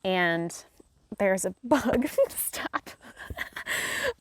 and there's a bug. Stop.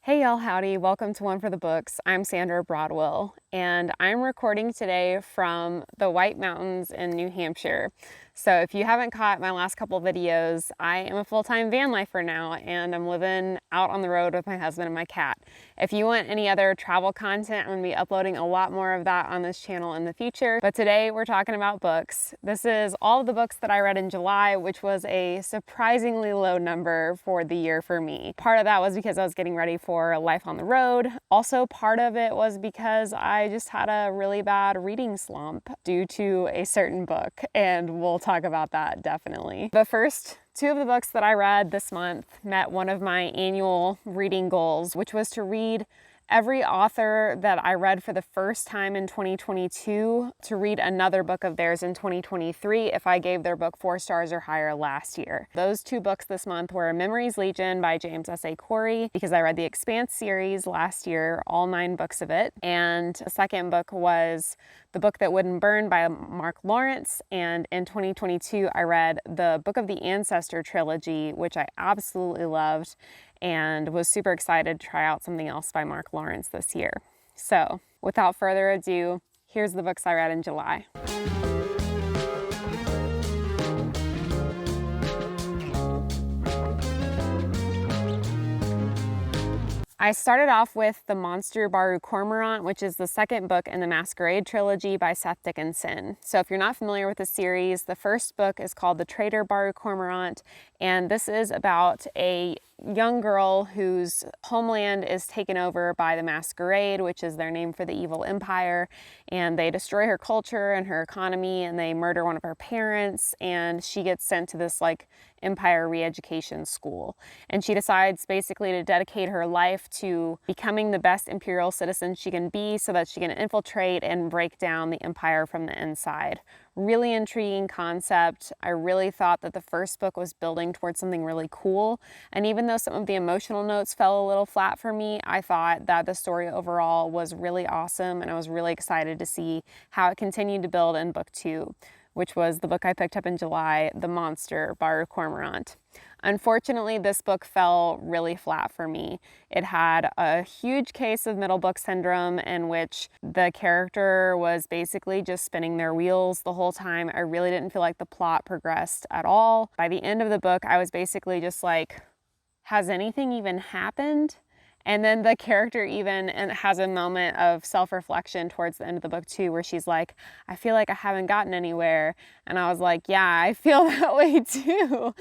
Hey y'all, howdy. Welcome to One for the Books. I'm Sandra Broadwell, and I'm recording today from the White Mountains in New Hampshire. So if you haven't caught my last couple videos, I am a full-time van lifer now, and I'm living out on the road with my husband and my cat. If you want any other travel content, I'm gonna be uploading a lot more of that on this channel in the future. But today we're talking about books. This is all of the books that I read in July, which was a surprisingly low number for the year for me. Part of that was because I was getting ready for life on the road. Also, part of it was because I just had a really bad reading slump due to a certain book, and we'll talk about that definitely. The first two of the books that I read this month met one of my annual reading goals, which was to read every author that I read for the first time in 2022 to read another book of theirs in 2023 if I gave their book 4 stars or higher last year. Those two books this month were Memories Legion by James S.A. Corey, because I read the Expanse series last year, all 9 books of it. And the second book was The Book That Wouldn't Burn by Mark Lawrence. And in 2022, I read the Book of the Ancestor trilogy, which I absolutely loved, and was super excited to try out something else by Mark Lawrence this year. So without further ado, here's the books I read in July. I started off with The Monster Baru Cormorant, which is the second book in the Masquerade trilogy by Seth Dickinson. So if you're not familiar with the series, the first book is called The Traitor Baru Cormorant, and this is about a young girl whose homeland is taken over by the Masquerade, which is their name for the evil empire, and they destroy her culture and her economy, and they murder one of her parents, and she gets sent to this empire re-education school. And she decides basically to dedicate her life to becoming the best imperial citizen she can be so that she can infiltrate and break down the empire from the inside. Really intriguing concept. I really thought that the first book was building towards something really cool. And even though some of the emotional notes fell a little flat for me, I thought that the story overall was really awesome, and I was really excited to see how it continued to build in book 2, which was the book I picked up in July, The Monster Baru Cormorant. Unfortunately, this book fell really flat for me. It had a huge case of middle book syndrome in which the character was basically just spinning their wheels the whole time. I really didn't feel like the plot progressed at all. By the end of the book, I was basically just like, has anything even happened? And then the character even has a moment of self-reflection towards the end of the book too, where she's like, I feel like I haven't gotten anywhere. And I was like, yeah, I feel that way too.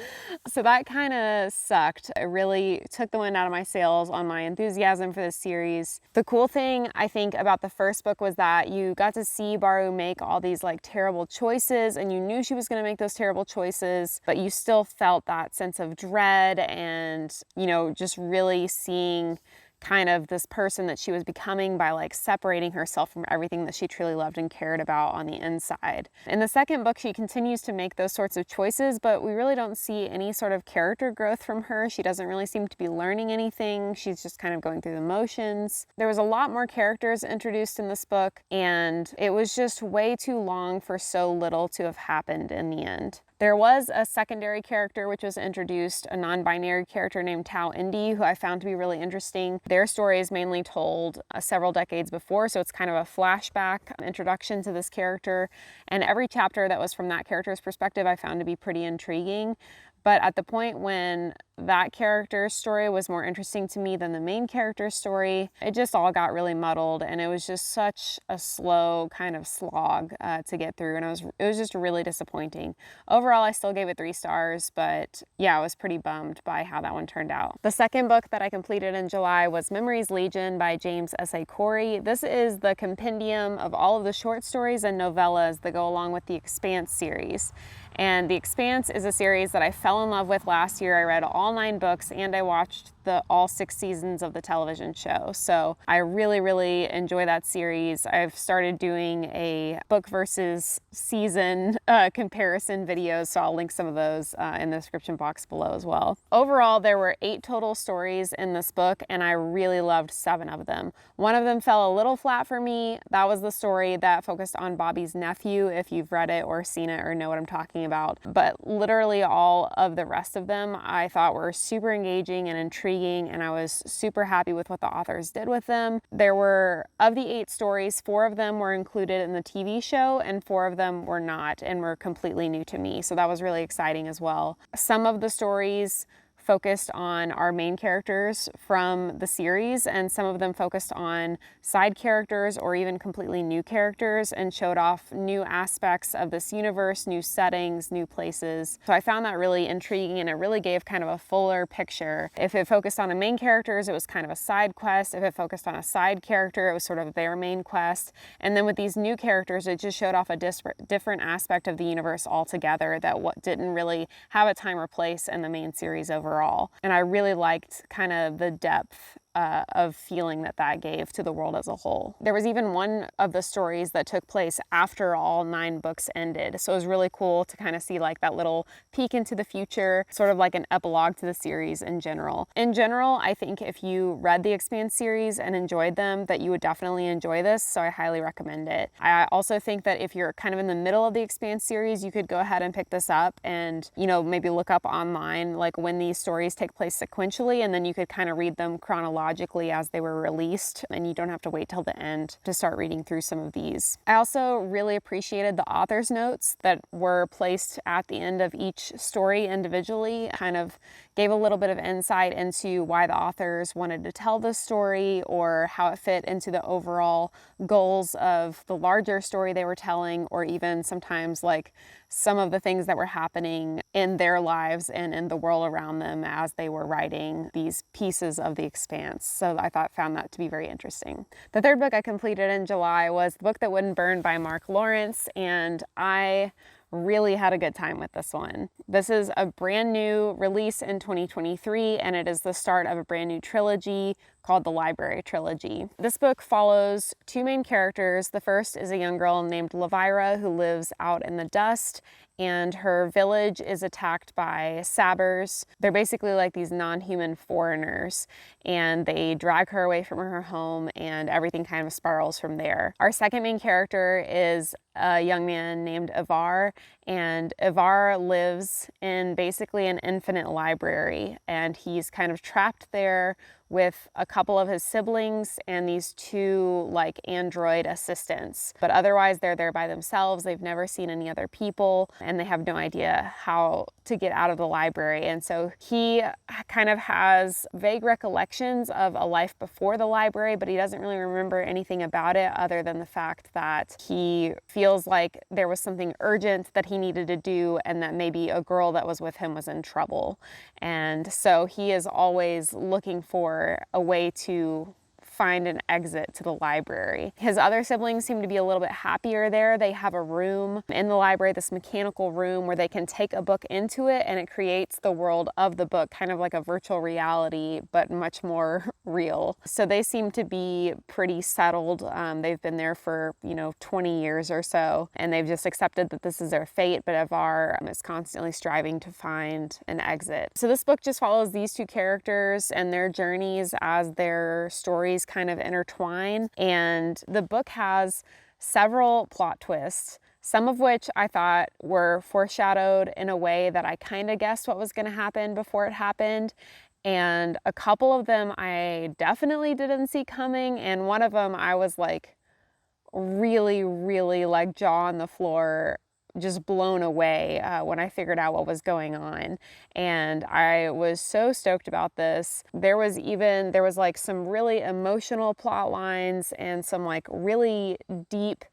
So that kind of sucked. It really took the wind out of my sails on my enthusiasm for this series. The cool thing I think about the first book was that you got to see Baru make all these terrible choices, and you knew she was going to make those terrible choices, but you still felt that sense of dread and, just really seeing kind of this person that she was becoming by separating herself from everything that she truly loved and cared about on the inside. In the second book, she continues to make those sorts of choices, but we really don't see any sort of character growth from her. She doesn't really seem to be learning anything. She's just kind of going through the motions. There was a lot more characters introduced in this book, and it was just way too long for so little to have happened in the end. There was a secondary character which was introduced, a non-binary character named Tao Indy, who I found to be really interesting. Their story is mainly told several decades before, so it's kind of a flashback introduction to this character. And every chapter that was from that character's perspective I found to be pretty intriguing. But at the point when that character's story was more interesting to me than the main character's story, it just all got really muddled, and it was just such a slow kind of slog to get through, and it was just really disappointing. Overall, I still gave it 3 stars, but yeah, I was pretty bummed by how that one turned out. The second book that I completed in July was Memories Legion by James S.A. Corey. This is the compendium of all of the short stories and novellas that go along with the Expanse series. And The Expanse is a series that I fell in love with last year. I read all 9 books and I watched all 6 seasons of the television show. So I really enjoy that series. I've started doing a book versus season comparison videos, so I'll link some of those in the description box below as well. Overall, there were 8 total stories in this book, and I really loved 7 of them. One of them fell a little flat for me. That was the story that focused on Bobby's nephew, if you've read it or seen it or know what I'm talking about. But literally all of the rest of them I thought were super engaging and intriguing, and I was super happy with what the authors did with them. There were, of the 8 stories, 4 of them were included in the TV show and 4 of them were not and were completely new to me. So that was really exciting as well. Some of the stories focused on our main characters from the series, and some of them focused on side characters or even completely new characters and showed off new aspects of this universe, new settings, new places. So I found that really intriguing, and it really gave kind of a fuller picture. If it focused on the main characters, it was kind of a side quest. If it focused on a side character, it was sort of their main quest. And then with these new characters, it just showed off a different aspect of the universe altogether that didn't really have a time or place in the main series overall. And I really liked kind of the depth of feeling that gave to the world as a whole. There was even one of the stories that took place after all 9 books ended. So it was really cool to kind of see like that little peek into the future, sort of like an epilogue to the series in general. In general, I think if you read the Expanse series and enjoyed them, that you would definitely enjoy this, so I highly recommend it. I also think that if you're kind of in the middle of the Expanse series, you could go ahead and pick this up and, you know, maybe look up online like when these stories take place sequentially, and then you could kind of read them chronologically as they were released, and you don't have to wait till the end to start reading through some of these. I also really appreciated the author's notes that were placed at the end of each story individually. Kind of gave a little bit of insight into why the authors wanted to tell this story or how it fit into the overall goals of the larger story they were telling, or even sometimes like some of the things that were happening in their lives and in the world around them as they were writing these pieces of The Expanse. So I found that to be very interesting. The 3rd book I completed in July was The Book That Wouldn't Burn by Mark Lawrence, and I really had a good time with this one. This is a brand new release in 2023, and it is the start of a brand new trilogy called the Library Trilogy. This book follows 2 main characters. The first is a young girl named Elvira who lives out in the dust, and her village is attacked by sabbers. They're basically like these non-human foreigners, and they drag her away from her home, and everything kind of spirals from there. Our second main character is a young man named Ivar, and Ivar lives in basically an infinite library, and he's kind of trapped there with a couple of his siblings and these 2 like android assistants. But otherwise they're there by themselves. They've never seen any other people, and they have no idea how to get out of the library. And so he kind of has vague recollections of a life before the library, but he doesn't really remember anything about it other than the fact that he feels like there was something urgent that he needed to do, and that maybe a girl that was with him was in trouble. And so he is always looking for a way to find an exit to the library. His other siblings seem to be a little bit happier there. They have a room in the library, this mechanical room where they can take a book into it, and it creates the world of the book, kind of like a virtual reality, but much more real. So they seem to be pretty settled. They've been there for, 20 years or so, and they've just accepted that this is their fate, but Ivar is constantly striving to find an exit. So this book just follows these 2 characters and their journeys as their stories kind of intertwine, and the book has several plot twists, some of which I thought were foreshadowed in a way that I kind of guessed what was going to happen before it happened, and a couple of them I definitely didn't see coming, and one of them I was like really like jaw on the floor, just blown away when I figured out what was going on. And I was so stoked about this. There was like some really emotional plot lines and some like really deep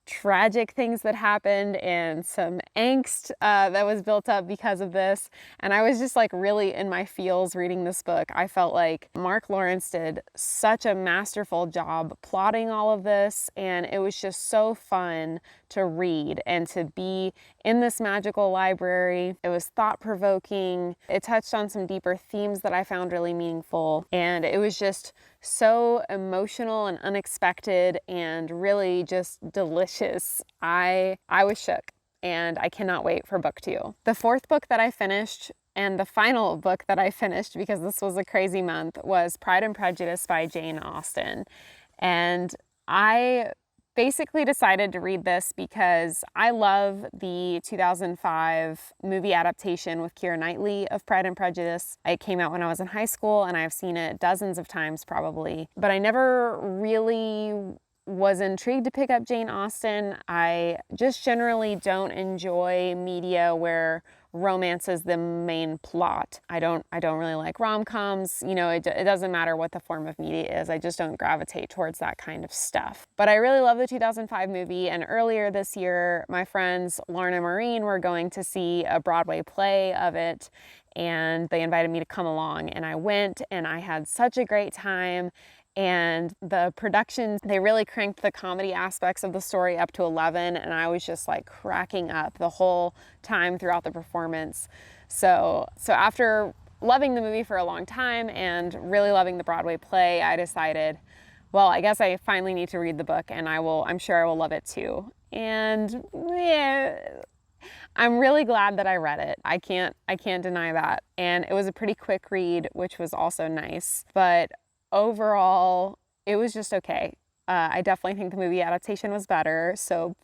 tragic things that happened and some angst that was built up because of this. And I was just like really in my feels reading this book. I felt like Mark Lawrence did such a masterful job plotting all of this, and it was just so fun to read and to be in this magical library. It was thought-provoking. It touched on some deeper themes that I found really meaningful, and it was just so emotional and unexpected and really just delicious. I was shook, and I cannot wait for book 2. The 4th book that I finished, and the final book that I finished, because this was a crazy month, was Pride and Prejudice by Jane Austen. And I basically decided to read this because I love the 2005 movie adaptation with Keira Knightley of Pride and Prejudice. It came out when I was in high school, and I've seen it dozens of times probably, but I never really was intrigued to pick up Jane Austen. I just generally don't enjoy media where romance is the main plot. I don't really like rom-coms. You know, it doesn't matter what the form of media is. I just don't gravitate towards that kind of stuff. But I really love the 2005 movie, and earlier this year, my friends Lauren and Maureen were going to see a Broadway play of it, and they invited me to come along, and I went, and I had such a great time. And the production, they really cranked the comedy aspects of the story up to 11, and I was just like cracking up the whole time throughout the performance. So after loving the movie for a long time and really loving the Broadway play, I decided, well, I guess I finally need to read the book, and I'm sure I will love it too. And yeah, I'm really glad that I read it. I can't deny that. And it was a pretty quick read, which was also nice. But overall, it was just okay. I definitely think the movie adaptation was better, so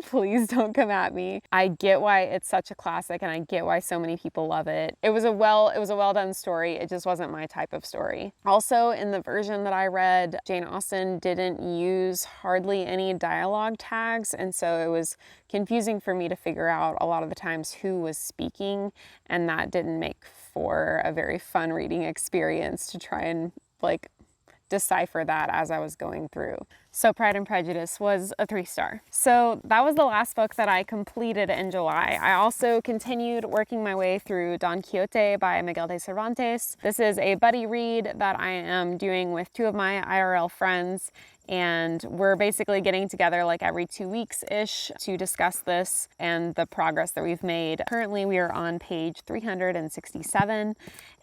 please don't come at me. I get why it's such a classic, and I get why so many people love it. It was a well done story. It just wasn't my type of story. Also, in the version that I read, Jane Austen didn't use hardly any dialogue tags, and so it was confusing for me to figure out a lot of the times who was speaking, and that didn't make for a very fun reading experience to try and decipher that as I was going through. So Pride and Prejudice was a 3-star. So that was the last book that I completed in July. I also continued working my way through Don Quixote by Miguel de Cervantes. This is a buddy read that I am doing with 2 of my IRL friends, and we're basically getting together like every 2 weeks-ish to discuss this and the progress that we've made. Currently, we are on page 367,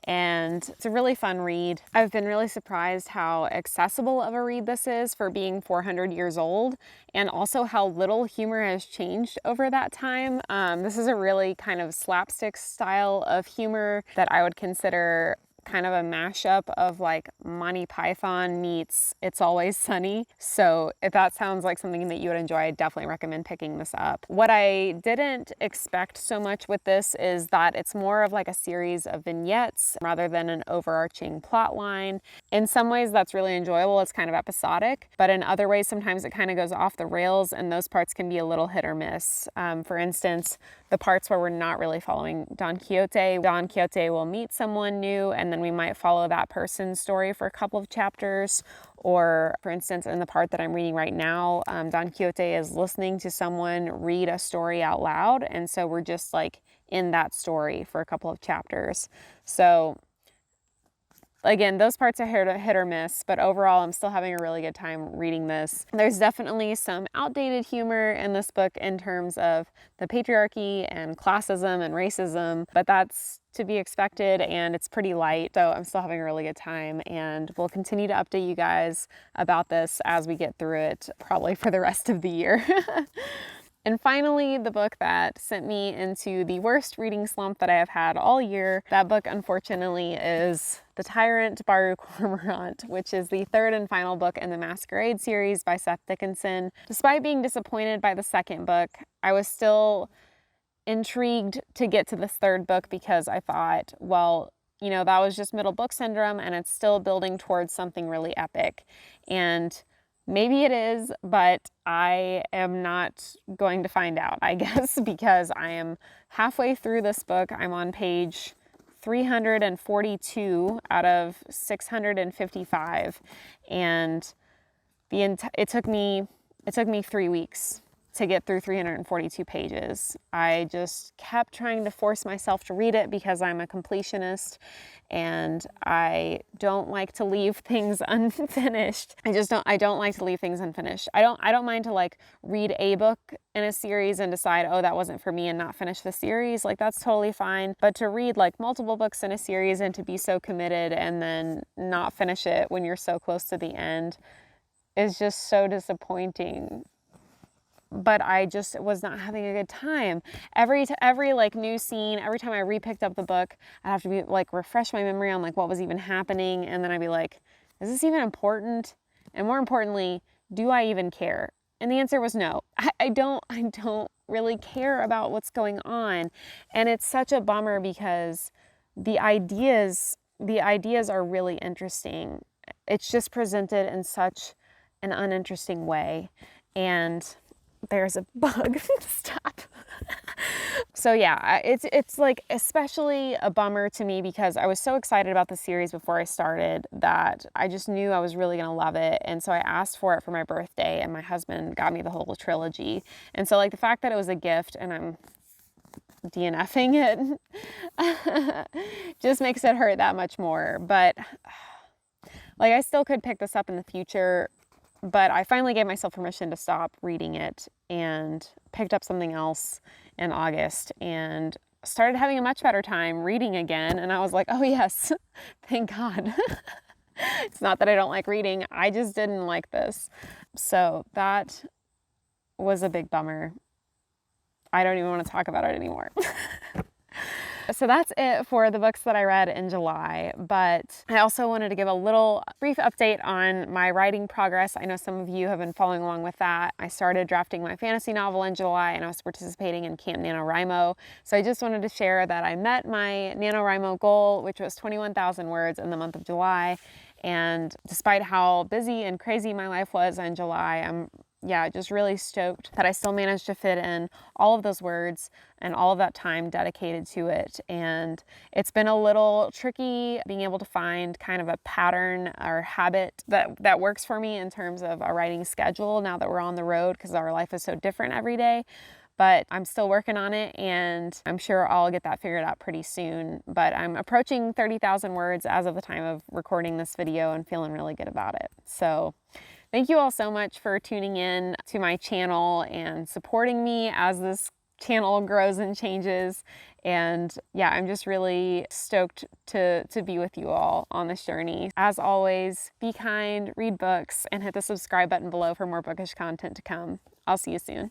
and it's a really fun read. I've been really surprised how accessible of a read this is for being 400 years old, and also how little humor has changed over that time. This is a really kind of slapstick style of humor that I would consider kind of a mashup of like Monty Python meets It's Always Sunny. So if that sounds like something that you would enjoy, I definitely recommend picking this up. What I didn't expect so much with this is that it's more of like a series of vignettes rather than an overarching plot line. In some ways that's really enjoyable. It's kind of episodic, but in other ways sometimes it kind of goes off the rails, and those parts can be a little hit or miss. For instance, the parts where we're not really following Don Quixote will meet someone new, and then we might follow that person's story for a couple of chapters. Or for instance, in the part that I'm reading right now, Don Quixote is listening to someone read a story out loud, and so we're just like in that story for a couple of chapters. So again, those parts are hit or miss, but overall I'm still having a really good time reading this. There's definitely some outdated humor in this book in terms of the patriarchy and classism and racism, but that's to be expected, and it's pretty light, so I'm still having a really good time, and we'll continue to update you guys about this as we get through it, probably for the rest of the year. And finally, the book that sent me into the worst reading slump that I have had all year, that book unfortunately is The Tyrant by Cormorant, which is the 3rd and final book in the Masquerade series by Seth Dickinson. Despite being disappointed by the 2nd book, I was still intrigued to get to this 3rd book because I thought, well, you know, that was just middle book syndrome, and it's still building towards something really epic. And maybe it is, but I am not going to find out, I guess, because I am halfway through this book. I'm on page 342 out of 655, and it took me 3 weeks. to get through 342 pages. I just kept trying to force myself to read it because I'm a completionist and I don't like to leave things unfinished. I don't like to leave things unfinished. I don't mind to like read a book in a series and decide, oh, that wasn't for me, and not finish the series. Like, that's totally fine. But to read like multiple books in a series and to be so committed and then not finish it when you're so close to the end is just so disappointing. But I just was not having a good time. Every like new scene, every time I re-picked up the book, I'd have to be like refresh my memory on like what was even happening, and then I'd be like, is this even important? And more importantly, do I even care? And the answer was no. I don't really care about what's going on. And it's such a bummer because the ideas are really interesting. It's just presented in such an uninteresting way. And there's a bug. Stop. So yeah, it's like especially a bummer to me because I was so excited about the series before I started that I just knew I was really gonna love it. And so I asked for it for my birthday, and my husband got me the whole trilogy. And so like the fact that it was a gift and I'm DNFing it just makes it hurt that much more. But like I still could pick this up in the future. But I finally gave myself permission to stop reading it and picked up something else in August and started having a much better time reading again. And I was like, oh yes, thank God. It's not that I don't like reading, I just didn't like this. So that was a big bummer. I don't even want to talk about it anymore. So that's it for the books that I read in July, but I also wanted to give a little brief update on my writing progress. I know some of you have been following along with that. I started drafting my fantasy novel in July and I was participating in Camp NaNoWriMo. So I just wanted to share that I met my NaNoWriMo goal, which was 21,000 words in the month of July. And despite how busy and crazy my life was in July, I'm just really stoked that I still managed to fit in all of those words and all of that time dedicated to it. And it's been a little tricky being able to find kind of a pattern or habit that works for me in terms of a writing schedule now that we're on the road, because our life is so different every day. But I'm still working on it, and I'm sure I'll get that figured out pretty soon. But I'm approaching 30,000 words as of the time of recording this video and feeling really good about it. So thank you all so much for tuning in to my channel and supporting me as this channel grows and changes. And yeah, I'm just really stoked to be with you all on this journey. As always, be kind, read books, and hit the subscribe button below for more bookish content to come. I'll see you soon.